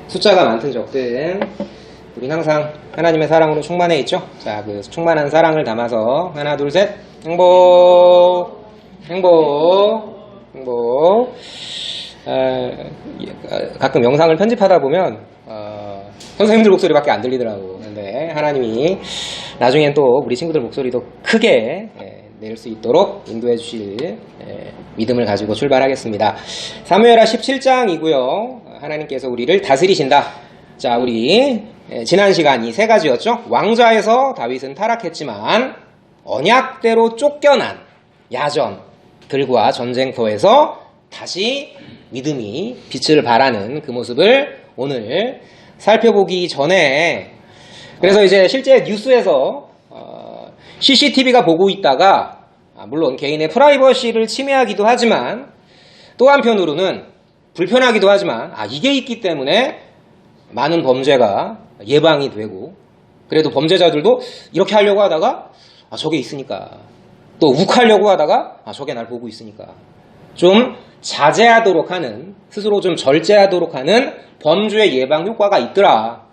숫자가 많든 적든 우린 항상 하나님의 사랑으로 충만해 있죠. 자, 그 충만한 사랑을 담아서 하나, 둘, 셋. 행복, 행복, 행복. 가끔 영상을 편집하다 보면 선생님들 목소리밖에 안 들리더라고. 근데 하나님이 나중엔 또 우리 친구들 목소리도 크게 낼 수 있도록 인도해 주실 믿음을 가지고 출발하겠습니다. 사무엘하 17장이고요. 하나님께서 우리를 다스리신다. 자, 우리 지난 시간 이 세 가지였죠. 왕좌에서 다윗은 타락했지만 언약대로 쫓겨난 야전들과 전쟁터에서 다시 믿음이 빛을 발하는 그 모습을 오늘 살펴보기 전에, 그래서 이제 실제 뉴스에서 CCTV가 보고 있다가 물론 개인의 프라이버시를 침해하기도 하지만 또 한편으로는 불편하기도 하지만 이게 있기 때문에 많은 범죄가 예방이 되고, 그래도 범죄자들도 이렇게 하려고 하다가 저게 있으니까, 또 욱하려고 하다가 저게 날 보고 있으니까 좀 자제하도록 하는, 스스로 좀 절제하도록 하는 범죄 예방 효과가 있더라.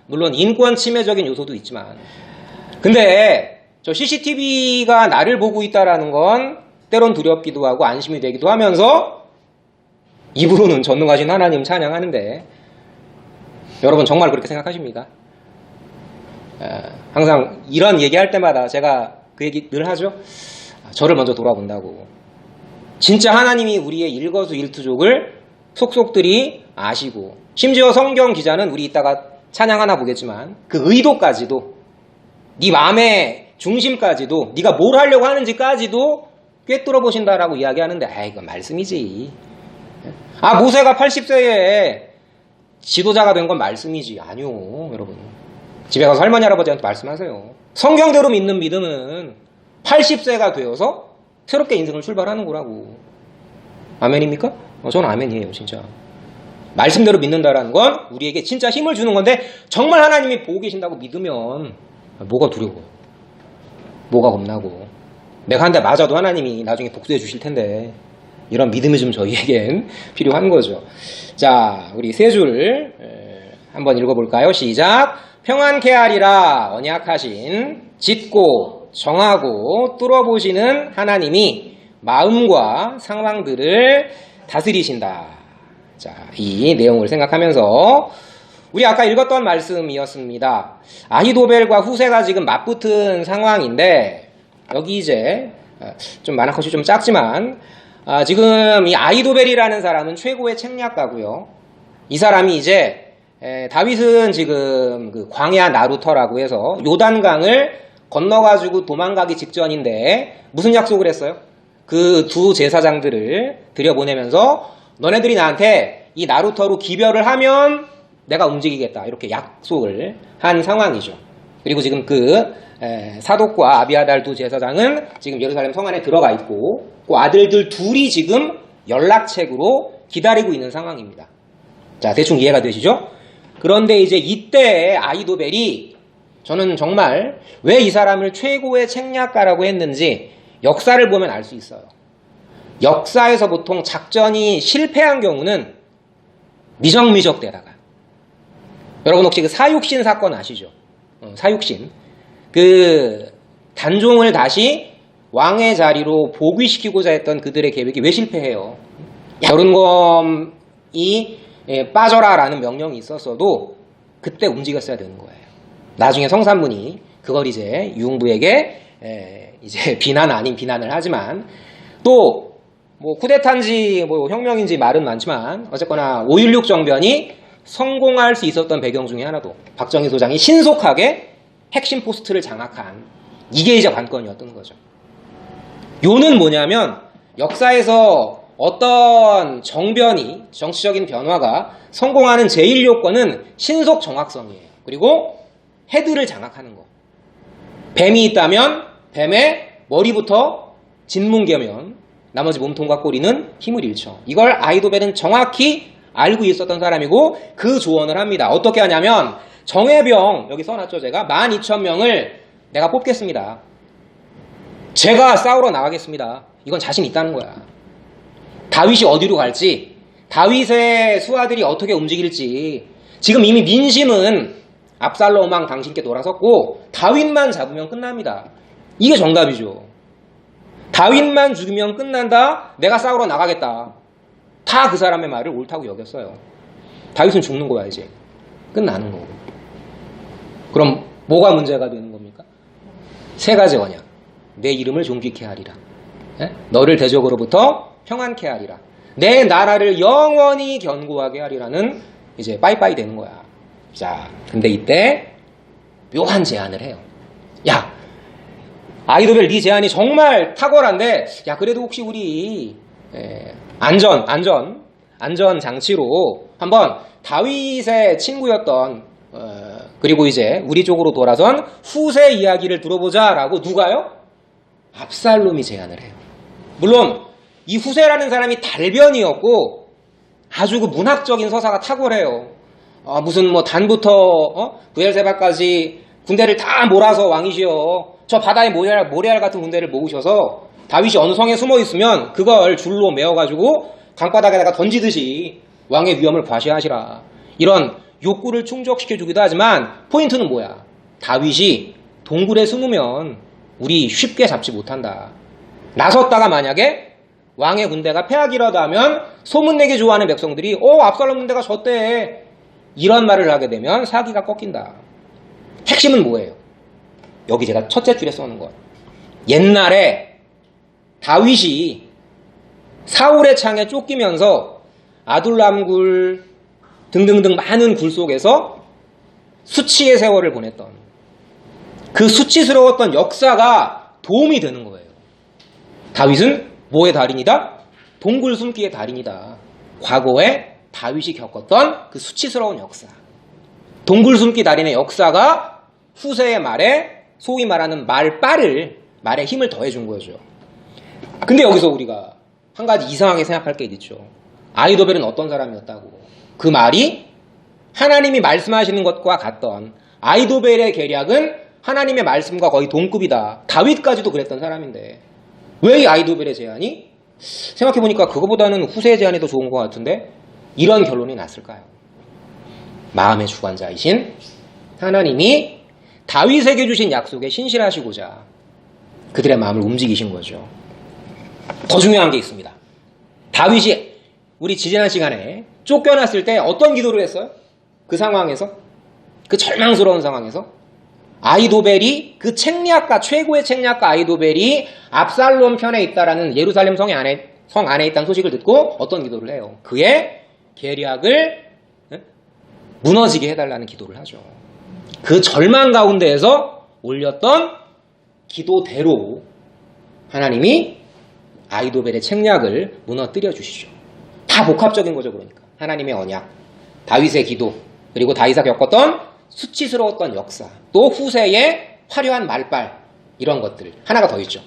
물론 인권 침해적인 요소도 있지만, 근데 저 CCTV가 나를 보고 있다라는 건 때론 두렵기도 하고 안심이 되기도 하면서 입으로는 전능하신 하나님 찬양하는데, 여러분 정말 그렇게 생각하십니까? 항상 이런 얘기할 때마다 제가 그 얘기 늘 하죠. 저를 먼저 돌아본다고. 진짜 하나님이 우리의 일거수일투족을 속속들이 아시고, 심지어 성경 기자는 우리 이따가 찬양 하나 보겠지만 그 의도까지도, 네 마음의 중심까지도, 네가 뭘 하려고 하는지까지도 꿰뚫어 보신다라고 이야기하는데, 이건 말씀이지. 모세가 80세에 지도자가 된 건 말씀이지. 아니요, 여러분. 집에 가서 할머니 할아버지한테 말씀하세요. 성경대로 믿는 믿음은 80세가 되어서 새롭게 인생을 출발하는 거라고. 아멘입니까? 저는 아멘이에요, 진짜. 말씀대로 믿는다라는 건 우리에게 진짜 힘을 주는 건데, 정말 하나님이 보고 계신다고 믿으면 뭐가 두려워, 뭐가 겁나고, 내가 한 대 맞아도 하나님이 나중에 복수해 주실 텐데, 이런 믿음이 좀 저희에겐 필요한 거죠. 자, 우리 세 줄 한번 읽어볼까요? 시작. 평안케 하리라 언약하신, 짙고 정하고 뚫어보시는 하나님이 마음과 상황들을 다스리신다. 자, 이 내용을 생각하면서 우리 아까 읽었던 말씀이었습니다. 아히도벨과 후세가 지금 맞붙은 상황인데, 여기 이제 좀 만화컷이 좀 작지만 지금 이 아히도벨이라는 사람은 최고의 책략가고요. 이 사람이 이제 다윗은 지금 그 광야 나루터라고 해서 요단강을 건너가지고 도망가기 직전인데 무슨 약속을 했어요? 그 두 제사장들을 들여보내면서 너네들이 나한테 이 나루터로 기별을 하면 내가 움직이겠다, 이렇게 약속을 한 상황이죠. 그리고 지금 그 사독과 아비아달 두 제사장은 지금 예루살렘 성 안에 들어가 있고, 그 아들들 둘이 지금 연락책으로 기다리고 있는 상황입니다. 자, 대충 이해가 되시죠? 그런데 이제 이때 아히도벨이, 저는 정말 왜 이 사람을 최고의 책략가라고 했는지 역사를 보면 알 수 있어요. 역사에서 보통 작전이 실패한 경우는 미적미적대다가, 여러분 혹시 그 사육신 사건 아시죠? 사육신. 그 단종을 다시 왕의 자리로 복위시키고자 했던 그들의 계획이 왜 실패해요? 여론검이 빠져라라는 명령이 있었어도 그때 움직였어야 되는 거예요. 나중에 성산문이 그걸 이제 유흥부에게 이제 비난 아닌 비난을 하지만, 또 뭐 쿠데타인지 뭐 혁명인지 말은 많지만 어쨌거나 5.16 정변이 성공할 수 있었던 배경 중에 하나도 박정희 소장이 신속하게 핵심 포스트를 장악한, 이게 이제 관건이었던 거죠. 요는 뭐냐면, 역사에서 어떤 정변이, 정치적인 변화가 성공하는 제일 요건은 신속 정확성이에요. 그리고 헤드를 장악하는 거. 뱀이 있다면 뱀의 머리부터 진뭉개면 나머지 몸통과 꼬리는 힘을 잃죠. 이걸 아히도벨은 정확히 알고 있었던 사람이고 그 조언을 합니다. 어떻게 하냐면, 정예병, 여기 써놨죠, 제가 12,000명을 내가 뽑겠습니다. 제가 싸우러 나가겠습니다. 이건 자신 있다는 거야. 다윗이 어디로 갈지 다윗의 수하들이 어떻게 움직일지 지금 이미 민심은 압살롬 왕 당신께 돌아섰고 다윗만 잡으면 끝납니다. 이게 정답이죠. 다윗만 죽이면 끝난다. 내가 싸우러 나가겠다. 다 그 사람의 말을 옳다고 여겼어요. 다윗은 죽는 거야 이제. 끝나는 거고. 그럼 뭐가 문제가 되는 겁니까? 세 가지 언약. 내 이름을 존귀케 하리라. 너를 대적으로부터 평안케 하리라. 내 나라를 영원히 견고하게 하리라는 이제 빠이빠이 되는 거야. 자, 근데 이때 묘한 제안을 해요. 야, 아이도벨 네 제안이 정말 탁월한데, 야, 그래도 혹시 우리 안전 장치로 한번 다윗의 친구였던 그리고 이제 우리 쪽으로 돌아선 후세 이야기를 들어보자라고 누가요? 압살롬이 제안을 해요. 물론 이 후세라는 사람이 달변이었고 아주 그 문학적인 서사가 탁월해요. 무슨 뭐 단부터 부엘세바까지 군대를 다 몰아서 왕이시여 저 바다의 모래알 같은 군대를 모으셔서 다윗이 어느 성에 숨어 있으면 그걸 줄로 메어가지고 강바닥에다가 던지듯이 왕의 위엄을 과시하시라. 이런 욕구를 충족시켜주기도 하지만 포인트는 뭐야? 다윗이 동굴에 숨으면 우리 쉽게 잡지 못한다. 나섰다가 만약에 왕의 군대가 패하기라도 하면 소문내기 좋아하는 백성들이 압살롬 군대가 졌대. 이런 말을 하게 되면 사기가 꺾인다. 핵심은 뭐예요? 여기 제가 첫째 줄에 써놓은 것. 옛날에 다윗이 사울의 창에 쫓기면서 아둘람굴 등등등 많은 굴 속에서 수치의 세월을 보냈던 그 수치스러웠던 역사가 도움이 되는 거예요. 다윗은 뭐의 달인이다? 동굴 숨기의 달인이다. 과거에 다윗이 겪었던 그 수치스러운 역사. 동굴 숨기 달인의 역사가 후세의 말에 소위 말하는 말에 힘을 더해준 거죠. 근데 여기서 우리가 한 가지 이상하게 생각할 게 있죠. 아이도벨은 어떤 사람이었다고. 그 말이 하나님이 말씀하시는 것과 같던 아이도벨의 계략은 하나님의 말씀과 거의 동급이다. 다윗까지도 그랬던 사람인데 왜 이 아이도벨의 제안이 생각해보니까 그거보다는 후세의 제안이 더 좋은 것 같은데 이런 결론이 났을까요? 마음의 주관자이신 하나님이 다윗에게 주신 약속에 신실하시고자 그들의 마음을 움직이신 거죠. 더 중요한 게 있습니다. 다윗이 우리 지지난 시간에 쫓겨났을 때 어떤 기도를 했어요? 그 상황에서? 그 절망스러운 상황에서? 아이도벨이 그 책략가, 최고의 책략가 아이도벨이 압살롬 편에 있다라는 예루살렘 성 안에 있다는 소식을 듣고 어떤 기도를 해요? 그의 계략을 무너지게 해달라는 기도를 하죠. 그 절망 가운데에서 올렸던 기도대로 하나님이 아이도벨의 책략을 무너뜨려 주시죠. 다 복합적인 거죠. 그러니까 하나님의 언약, 다윗의 기도, 그리고 다윗이 겪었던 수치스러웠던 역사, 또 후세의 화려한 말빨, 이런 것들 하나가 더 있죠.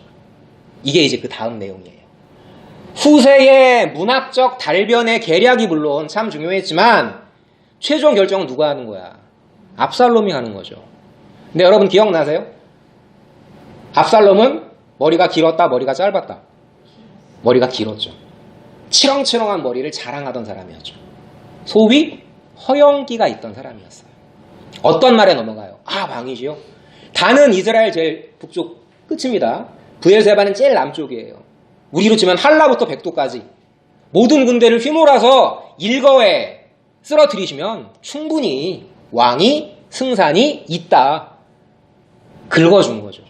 이게 이제 그 다음 내용이에요. 후세의 문학적 달변의 계략이 물론 참 중요했지만 최종 결정은 누가 하는 거야? 압살롬이 하는 거죠. 근데 여러분 기억나세요? 압살롬은 머리가 길었다, 머리가 짧았다. 머리가 길었죠. 치렁치렁한 머리를 자랑하던 사람이었죠. 소위 허영기가 있던 사람이었어요. 어떤 말에 넘어가요? 왕이시요? 단은 이스라엘 제일 북쪽 끝입니다. 브엘세바는 제일 남쪽이에요. 우리로 치면 할라부터 백도까지 모든 군대를 휘몰아서 일거에 쓰러뜨리시면 충분히 왕이 승산이 있다. 긁어준 거죠.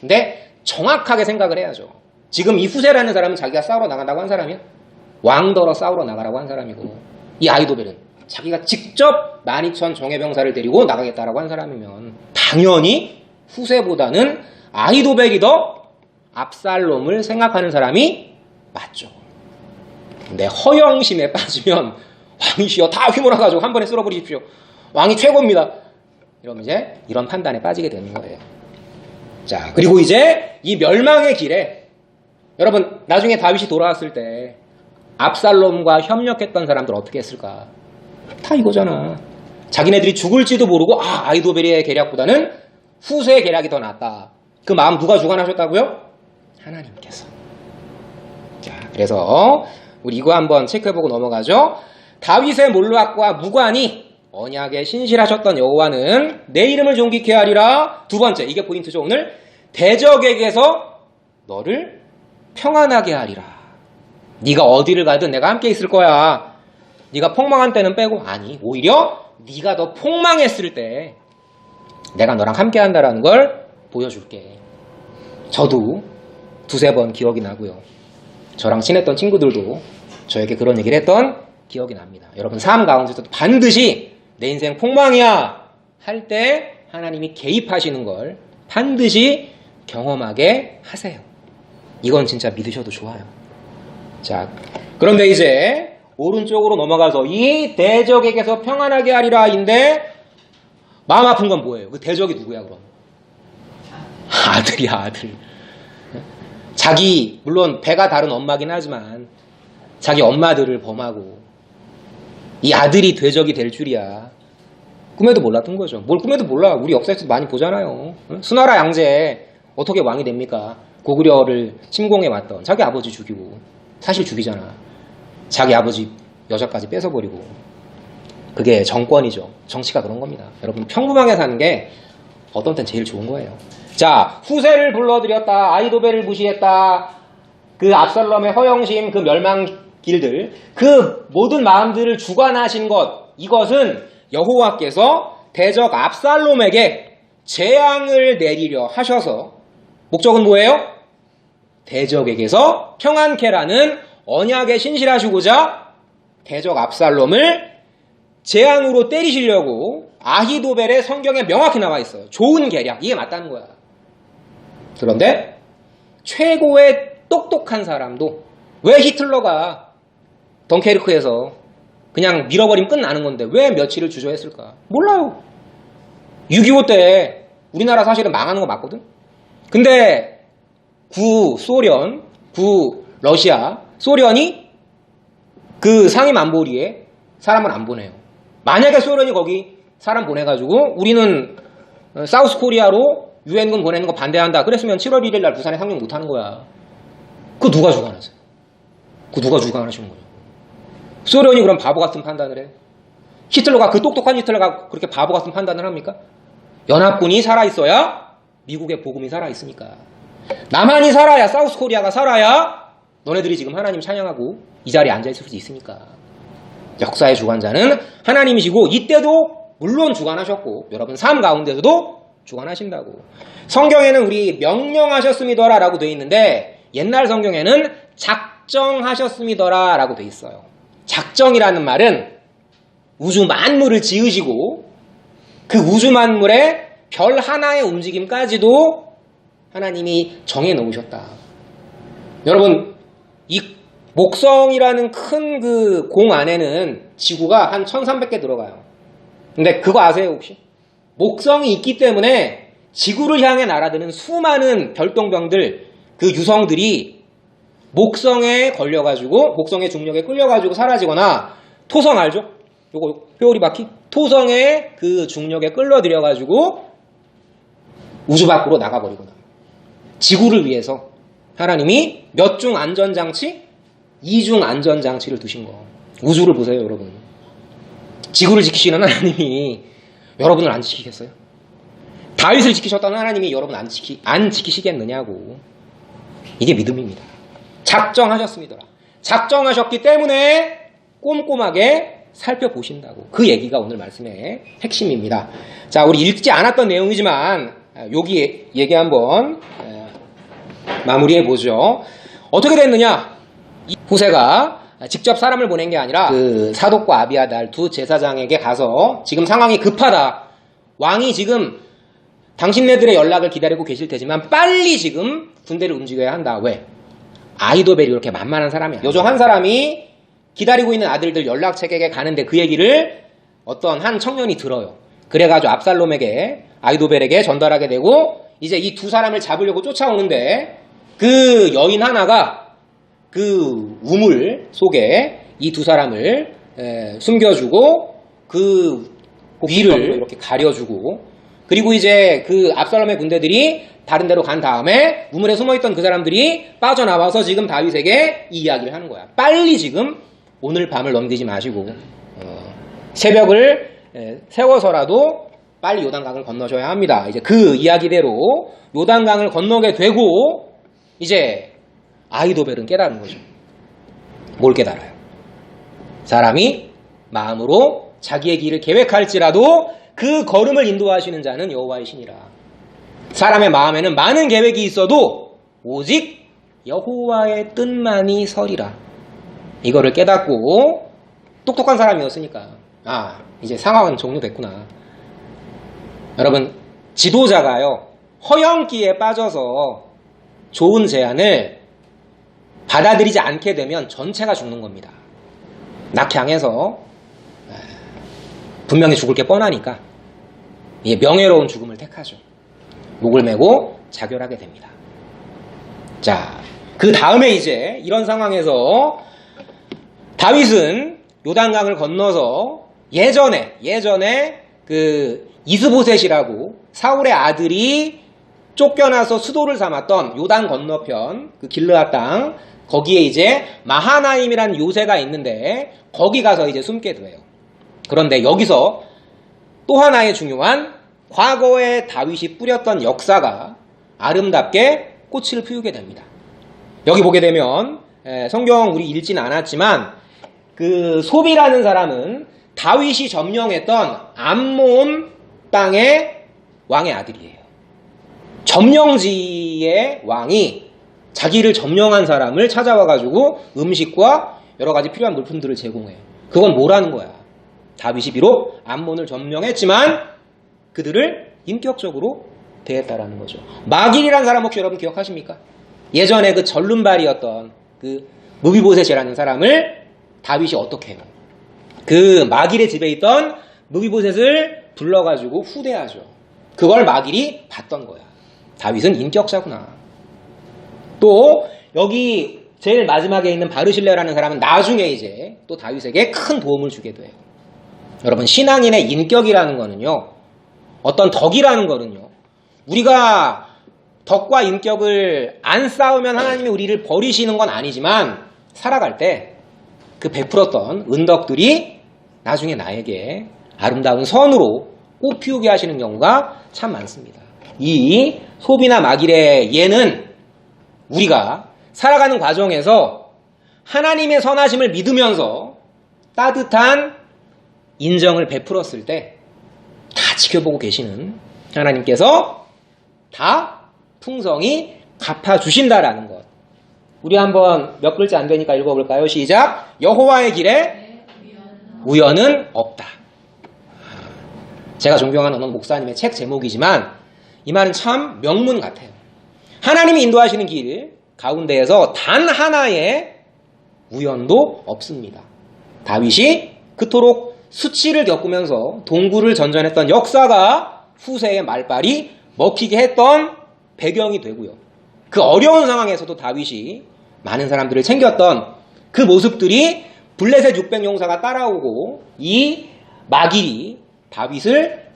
근데 정확하게 생각을 해야죠. 지금 이 후세라는 사람은 자기가 싸우러 나간다고 한 사람이야? 왕더러 싸우러 나가라고 한 사람이고, 이 아이도벨은 자기가 직접 12,000 정예병사를 데리고 나가겠다라고 한 사람이면 당연히 후세보다는 아이도벨이 더 압살롬을 생각하는 사람이 맞죠. 근데 허영심에 빠지면 왕이시여 다 휘몰아가지고 한 번에 쓸어버리십시오. 왕이 최고입니다. 이러면 이제 이런 판단에 빠지게 되는 거예요. 자, 그리고 이제 이 멸망의 길에 여러분 나중에 다윗이 돌아왔을 때 압살롬과 협력했던 사람들 어떻게 했을까? 다 이거잖아. 자기네들이 죽을지도 모르고 아이도벨의 계략보다는 후세의 계략이 더 낫다. 그 마음 누가 주관하셨다고요? 하나님께서. 자, 그래서 우리 이거 한번 체크해보고 넘어가죠. 다윗의 몰락과 무관히 언약에 신실하셨던 여호와는 내 이름을 존귀케 하리라. 두 번째, 이게 포인트죠. 오늘 대적에게서 너를 평안하게 하리라. 네가 어디를 가든 내가 함께 있을 거야. 네가 폭망한 때는 빼고, 아니 오히려 네가 더 폭망했을 때 내가 너랑 함께 한다라는 걸 보여줄게. 저도 두세 번 기억이 나고요. 저랑 친했던 친구들도 저에게 그런 얘기를 했던 기억이 납니다. 여러분 삶 가운데서도 반드시 내 인생 폭망이야 할 때 하나님이 개입하시는 걸 반드시 경험하게 하세요. 이건 진짜 믿으셔도 좋아요. 자, 그런데 이제 오른쪽으로 넘어가서 이 대적에게서 평안하게 하리라인데 마음 아픈 건 뭐예요? 그 대적이 누구야 그럼? 아들이야, 아들. 자기 물론 배가 다른 엄마긴 하지만 자기 엄마들을 범하고 이 아들이 대적이 될 줄이야. 꿈에도 몰랐던 거죠. 뭘 꿈에도 몰라. 우리 역사에서도 많이 보잖아요. 수나라 양제 어떻게 왕이 됩니까? 고구려를 침공해 왔던 자기 아버지 죽이고, 사실 죽이잖아. 자기 아버지 여자까지 뺏어버리고. 그게 정권이죠. 정치가 그런 겁니다. 여러분 평범하게 사는 게 어떤 땐 제일 좋은 거예요. 자, 후세를 불러들였다. 아히도벨을 무시했다. 그 압살롬의 허영심, 그 멸망길들, 그 모든 마음들을 주관하신 것, 이것은 여호와께서 대적 압살롬에게 재앙을 내리려 하셔서, 목적은 뭐예요? 대적에게서 평안케라는 언약에 신실하시고자 대적 압살롬을 재앙으로 때리시려고 아히도벨의 성경에 명확히 나와 있어요. 좋은 계략, 이게 맞다는 거야. 그런데 최고의 똑똑한 사람도 왜 히틀러가 덩케르크에서 그냥 밀어버리면 끝나는 건데 왜 며칠을 주저했을까? 몰라요. 6.25 때 우리나라 사실은 망하는 거 맞거든? 근데 구소련, 구러시아, 소련이 그 상임안보리에 사람을 안 보내요. 만약에 소련이 거기 사람 보내가지고 우리는 사우스 코리아로 유엔군 보내는 거 반대한다. 그랬으면 7월 1일 날 부산에 상륙 못하는 거야. 그거 누가 주관하세요? 그거 누가 주관하시는 거예요? 소련이 그럼 바보 같은 판단을 해? 히틀러가, 그 똑똑한 히틀러가 그렇게 바보 같은 판단을 합니까? 연합군이 살아있어야 미국의 복음이 살아있으니까. 남한이 살아야, 사우스 코리아가 살아야 너네들이 지금 하나님 찬양하고 이 자리에 앉아있을 수 있으니까. 역사의 주관자는 하나님이시고 이때도 물론 주관하셨고 여러분 삶 가운데서도 주관하신다고. 성경에는 우리 명령하셨음이더라 라고 되어 있는데 옛날 성경에는 작정하셨음이더라 라고 되어 있어요. 작정이라는 말은 우주 만물을 지으시고 그 우주 만물의 별 하나의 움직임까지도 하나님이 정해 놓으셨다. 여러분 이 목성이라는 큰 그 공 안에는 지구가 한 1300개 들어가요. 근데 그거 아세요 혹시? 목성이 있기 때문에 지구를 향해 날아드는 수많은 별똥병들, 그 유성들이 목성에 걸려가지고 목성의 중력에 끌려가지고 사라지거나 토성 알죠? 요거 회오리 바퀴? 토성의 그 중력에 끌려들여가지고 우주 밖으로 나가버리거나. 지구를 위해서 하나님이 몇 중 안전장치? 2중 안전장치를 두신 거. 우주를 보세요 여러분. 지구를 지키시는 하나님이 여러분을 안 지키겠어요? 다윗을 지키셨던 하나님이 여러분 안 지키시겠느냐고. 이게 믿음입니다. 작정하셨습니다. 작정하셨기 때문에 꼼꼼하게 살펴보신다고. 그 얘기가 오늘 말씀의 핵심입니다. 자, 우리 읽지 않았던 내용이지만 여기 얘기 한번 마무리해보죠. 어떻게 됐느냐? 후세가 직접 사람을 보낸 게 아니라 그 사독과 아비아달 두 제사장에게 가서 지금 상황이 급하다. 왕이 지금 당신네들의 연락을 기다리고 계실 테지만 빨리 지금 군대를 움직여야 한다. 왜? 아히도벨이 그렇게 만만한 사람이 아니야. 요즘 한 사람이 기다리고 있는 아들들 연락책에게 가는데 그 얘기를 어떤 한 청년이 들어요. 그래가지고 압살롬에게, 아히도벨에게 전달하게 되고 이제 이 두 사람을 잡으려고 쫓아오는데 그 여인 하나가 그 우물 속에 이 두 사람을 숨겨주고 그 위를 이렇게 가려주고, 그리고 이제 그 압살롬의 군대들이 다른 데로 간 다음에 우물에 숨어있던 그 사람들이 빠져나와서 지금 다윗에게 이 이야기를 하는 거야. 빨리 지금 오늘 밤을 넘기지 마시고 새벽을 세워서라도 빨리 요단강을 건너셔야 합니다. 이제 그 이야기대로 요단강을 건너게 되고 이제 아히도벨은 깨달은 거죠. 뭘 깨달아요? 사람이 마음으로 자기의 길을 계획할지라도 그 걸음을 인도하시는 자는 여호와의 신이라. 사람의 마음에는 많은 계획이 있어도 오직 여호와의 뜻만이 서리라. 이거를 깨닫고 똑똑한 사람이었으니까 이제 상황은 종료됐구나. 여러분, 지도자가요 허영기에 빠져서 좋은 제안을 받아들이지 않게 되면 전체가 죽는 겁니다. 낙향해서 분명히 죽을 게 뻔하니까 명예로운 죽음을 택하죠. 목을 메고 자결하게 됩니다. 자, 그 다음에 이제 이런 상황에서 다윗은 요단강을 건너서 예전에 그 이스보셋이라고 사울의 아들이 쫓겨나서 수도를 삼았던 요단 건너편 그 길르앗 땅, 거기에 이제 마하나임이라는 요새가 있는데 거기 가서 이제 숨게 돼요. 그런데 여기서 또 하나의 중요한 과거에 다윗이 뿌렸던 역사가 아름답게 꽃을 피우게 됩니다. 여기 보게 되면 성경 우리 읽지는 않았지만 그 소비라는 사람은 다윗이 점령했던 암몬 땅의 왕의 아들이에요. 점령지의 왕이 자기를 점령한 사람을 찾아와가지고 음식과 여러 가지 필요한 물품들을 제공해요. 그건 뭐라는 거야? 다윗이 비록 암몬을 점령했지만 그들을 인격적으로 대했다라는 거죠. 마길이라는 사람 혹시 여러분 기억하십니까? 예전에 그 절름발이었던 그 무비보셋이라는 사람을 다윗이 어떻게 해요? 그 마길의 집에 있던 무비보셋을 불러가지고 후대하죠. 그걸 마길이 봤던 거야. 다윗은 인격자구나. 또 여기 제일 마지막에 있는 바르실레라는 사람은 나중에 이제 또 다윗에게 큰 도움을 주게 돼요. 여러분, 신앙인의 인격이라는 거는요, 어떤 덕이라는 거는요, 우리가 덕과 인격을 안 쌓으면 하나님이 우리를 버리시는 건 아니지만 살아갈 때 그 베풀었던 은덕들이 나중에 나에게 아름다운 선으로 꽃 피우게 하시는 경우가 참 많습니다. 이 소비나 마길의 예는 우리가 살아가는 과정에서 하나님의 선하심을 믿으면서 따뜻한 인정을 베풀었을 때 다 지켜보고 계시는 하나님께서 다 풍성히 갚아주신다라는 것. 우리 한번 몇 글자 안 되니까 읽어볼까요? 시작. 여호와의 길에 우연은 없다. 제가 존경하는 어느 목사님의 책 제목이지만 이 말은 참 명문 같아요. 하나님이 인도하시는 길 가운데에서 단 하나의 우연도 없습니다. 다윗이 그토록 수치를 겪으면서 동굴을 전전했던 역사가 후세의 말발이 먹히게 했던 배경이 되고요. 그 어려운 상황에서도 다윗이 많은 사람들을 챙겼던 그 모습들이 블레셋 600용사가 따라오고 이 마길이 다윗을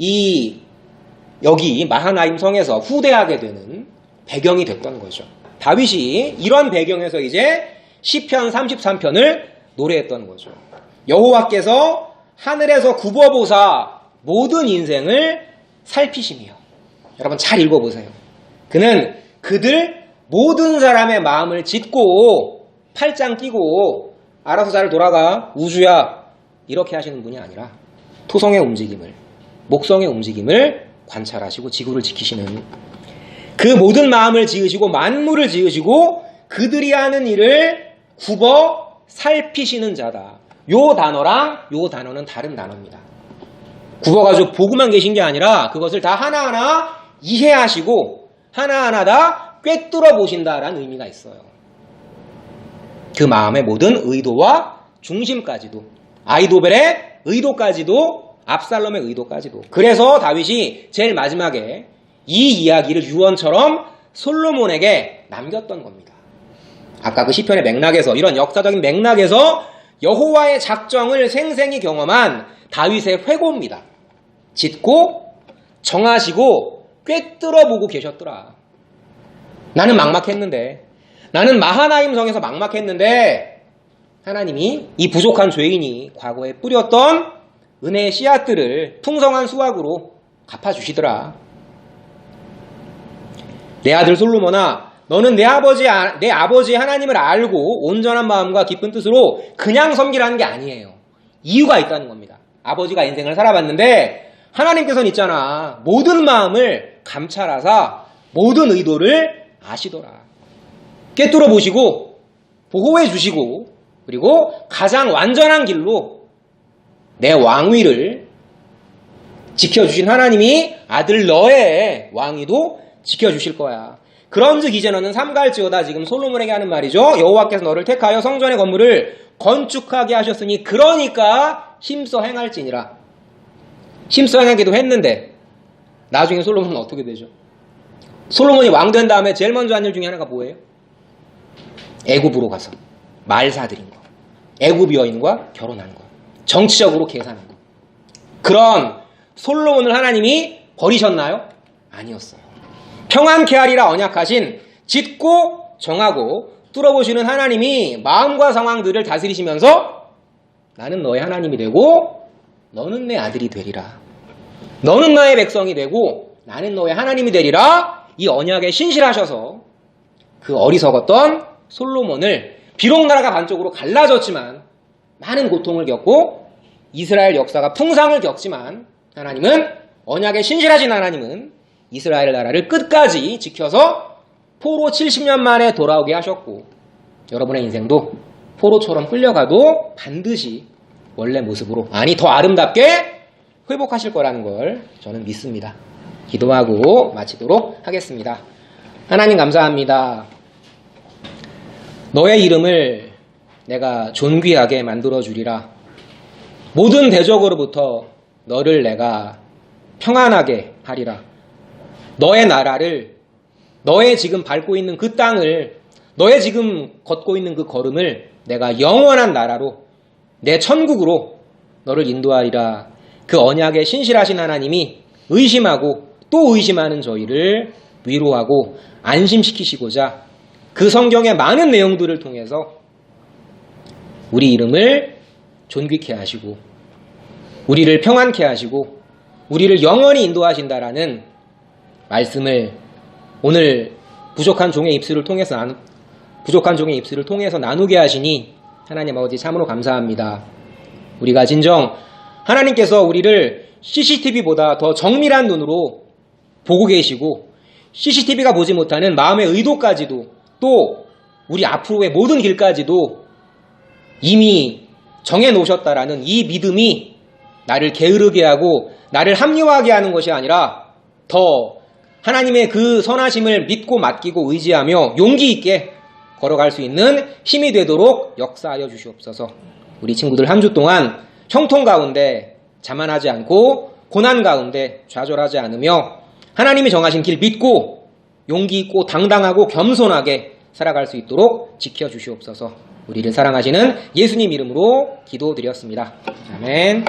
여기 마하나임 성에서 후대하게 되는 배경이 됐던 거죠. 다윗이 이런 배경에서 이제 시편 33편을 노래했던 거죠. 여호와께서 하늘에서 굽어보사 모든 인생을 살피시며. 여러분 잘 읽어보세요. 그는 그들 모든 사람의 마음을 짚고 팔짱 끼고 알아서 잘 돌아가 우주야 이렇게 하시는 분이 아니라 토성의 움직임을, 목성의 움직임을 관찰하시고 지구를 지키시는, 그 모든 마음을 지으시고 만물을 지으시고 그들이 하는 일을 굽어 살피시는 자다. 요 단어는 다른 단어입니다. 굽어가지고 보고만 계신 게 아니라 그것을 다 하나하나 이해하시고 하나하나 다 꿰뚫어 보신다라는 의미가 있어요. 그 마음의 모든 의도와 중심까지도, 아히도벨의 의도까지도, 압살롬의 의도까지도. 그래서 다윗이 제일 마지막에 이 이야기를 유언처럼 솔로몬에게 남겼던 겁니다. 아까 그 시편의 맥락에서, 이런 역사적인 맥락에서 여호와의 작정을 생생히 경험한 다윗의 회고입니다. 짙고 정하시고 꿰뚫어 보고 계셨더라. 나는 막막했는데, 나는 마하나임 성에서 막막했는데 하나님이 이 부족한 죄인이 과거에 뿌렸던 은혜의 씨앗들을 풍성한 수확으로 갚아주시더라. 내 아들 솔로몬아, 너는 내 아버지 하나님을 알고 온전한 마음과 깊은 뜻으로 그냥 섬기라는 게 아니에요. 이유가 있다는 겁니다. 아버지가 인생을 살아봤는데 하나님께서는 있잖아, 모든 마음을 감찰하사 모든 의도를 아시더라. 꿰뚫어 보시고 보호해 주시고, 그리고 가장 완전한 길로 내 왕위를 지켜주신 하나님이 아들 너의 왕위도 지켜주실 거야. 그런즉 이제 너는 삼갈지어다. 지금 솔로몬에게 하는 말이죠. 여호와께서 너를 택하여 성전의 건물을 건축하게 하셨으니 그러니까 힘써 행할지니라. 힘써 행하기도 했는데 나중에 솔로몬은 어떻게 되죠? 솔로몬이 왕 된 다음에 제일 먼저 한 일 중에 하나가 뭐예요? 애굽으로 가서 말 사들인 거, 애굽 여인과 결혼한 거, 정치적으로 계산한 거. 그런 솔로몬을 하나님이 버리셨나요? 아니었어요. 평안케 하리라 언약하신 짙고 정하고 뚫어보시는 하나님이 마음과 상황들을 다스리시면서 나는 너의 하나님이 되고 너는 내 아들이 되리라. 너는 나의 백성이 되고 나는 너의 하나님이 되리라. 이 언약에 신실하셔서 그 어리석었던 솔로몬을, 비록 나라가 반쪽으로 갈라졌지만 많은 고통을 겪고 이스라엘 역사가 풍상을 겪지만 하나님은, 언약에 신실하신 하나님은 이스라엘 나라를 끝까지 지켜서 포로 70년 만에 돌아오게 하셨고, 여러분의 인생도 포로처럼 끌려가도 반드시 원래 모습으로, 아니 더 아름답게 회복하실 거라는 걸 저는 믿습니다. 기도하고 마치도록 하겠습니다. 하나님 감사합니다. 너의 이름을 내가 존귀하게 만들어 주리라. 모든 대적으로부터 너를 내가 평안하게 하리라. 너의 나라를, 너의 지금 밟고 있는 그 땅을, 너의 지금 걷고 있는 그 걸음을 내가 영원한 나라로, 내 천국으로 너를 인도하리라. 그 언약에 신실하신 하나님이 의심하고 또 의심하는 저희를 위로하고 안심시키시고자 그 성경의 많은 내용들을 통해서 우리 이름을 존귀케 하시고 우리를 평안케 하시고 우리를 영원히 인도하신다라는 말씀을 오늘 부족한 종의 입술을 통해서 나누게 하시니 하나님 아버지 참으로 감사합니다. 우리가 진정 하나님께서 우리를 CCTV보다 더 정밀한 눈으로 보고 계시고 CCTV가 보지 못하는 마음의 의도까지도, 또 우리 앞으로의 모든 길까지도 이미 정해놓으셨다라는 이 믿음이 나를 게으르게 하고 나를 합리화하게 하는 것이 아니라 더 하나님의 그 선하심을 믿고 맡기고 의지하며 용기 있게 걸어갈 수 있는 힘이 되도록 역사하여 주시옵소서. 우리 친구들 한 주 동안 형통 가운데 자만하지 않고 고난 가운데 좌절하지 않으며 하나님이 정하신 길 믿고 용기 있고 당당하고 겸손하게 살아갈 수 있도록 지켜주시옵소서. 우리를 사랑하시는 예수님 이름으로 기도드렸습니다. 아멘.